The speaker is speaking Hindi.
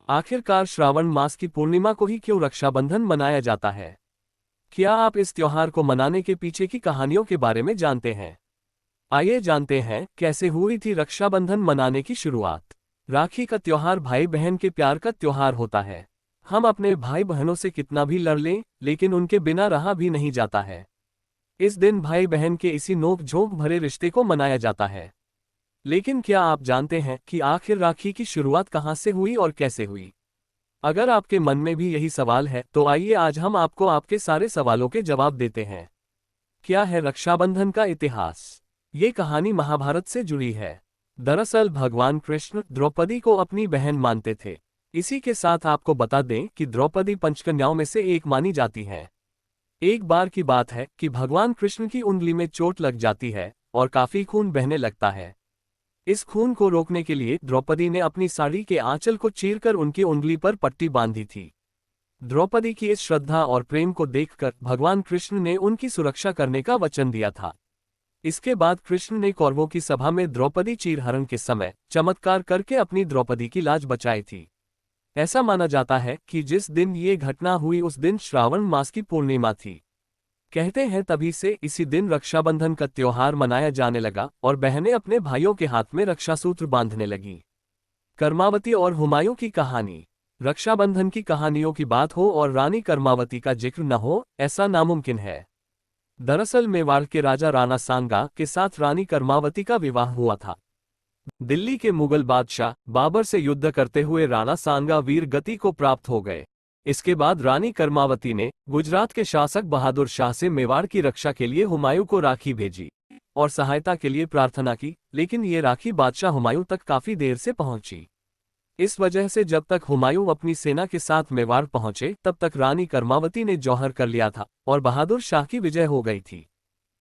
आखिरकार श्रावण मास की पूर्णिमा को ही क्यों रक्षाबंधन मनाया जाता है? क्या आप इस त्योहार को मनाने के पीछे की कहानियों के बारे में जानते हैं? आइए जानते हैं कैसे हुई थी रक्षाबंधन मनाने की शुरुआत। राखी का त्योहार भाई बहन के प्यार का त्योहार होता है। हम अपने भाई बहनों से कितना भी लड़ लें, लेकिन उनके बिना रहा भी नहीं जाता है। इस दिन भाई बहन के इसी नोक झोंक भरे रिश्ते को मनाया जाता है। लेकिन क्या आप जानते हैं कि आखिर राखी की शुरुआत कहाँ से हुई और कैसे हुई? अगर आपके मन में भी यही सवाल है तो आइए आज हम आपको आपके सारे सवालों के जवाब देते हैं। क्या है रक्षाबंधन का इतिहास? ये कहानी महाभारत से जुड़ी है। दरअसल भगवान कृष्ण द्रौपदी को अपनी बहन मानते थे। इसी के साथ आपको बता दें कि द्रौपदी पंचकन्याओं में से एक मानी जाती है। एक बार की बात है कि भगवान कृष्ण की उंगली में चोट लग जाती है और काफी खून बहने लगता है। इस खून को रोकने के लिए द्रौपदी ने अपनी साड़ी के आंचल को चीरकर उनकी उंगली पर पट्टी बांधी थी। द्रौपदी की इस श्रद्धा और प्रेम को देखकर भगवान कृष्ण ने उनकी सुरक्षा करने का वचन दिया था। इसके बाद कृष्ण ने कौरवों की सभा में द्रौपदी चीरहरण के समय चमत्कार करके अपनी द्रौपदी की लाज बचाई थी। ऐसा माना जाता है कि जिस दिन ये घटना हुई उस दिन श्रावण मास की पूर्णिमा थी। कहते हैं तभी से इसी दिन रक्षाबंधन का त्योहार मनाया जाने लगा और बहनें अपने भाइयों के हाथ में रक्षासूत्र बांधने लगीं। कर्मावती और हुमायूं की कहानी। रक्षाबंधन की कहानियों की बात हो और रानी कर्मावती का जिक्र न हो, ऐसा नामुमकिन है। दरअसल मेवाड़ के राजा राणा सांगा के साथ रानी कर्मावती का विवाह हुआ था। दिल्ली के मुगल बादशाह बाबर से युद्ध करते हुए राणा सांगा वीर गति को प्राप्त हो गए। इसके बाद रानी कर्मावती ने गुजरात के शासक बहादुर शाह से मेवाड़ की रक्षा के लिए हुमायूं को राखी भेजी और सहायता के लिए प्रार्थना की, लेकिन ये राखी बादशाह हुमायूं तक काफी देर से पहुंची। इस वजह से जब तक हुमायूं अपनी सेना के साथ मेवाड़ पहुंचे तब तक रानी कर्मावती ने जौहर कर लिया था और बहादुर शाह की विजय हो गई थी।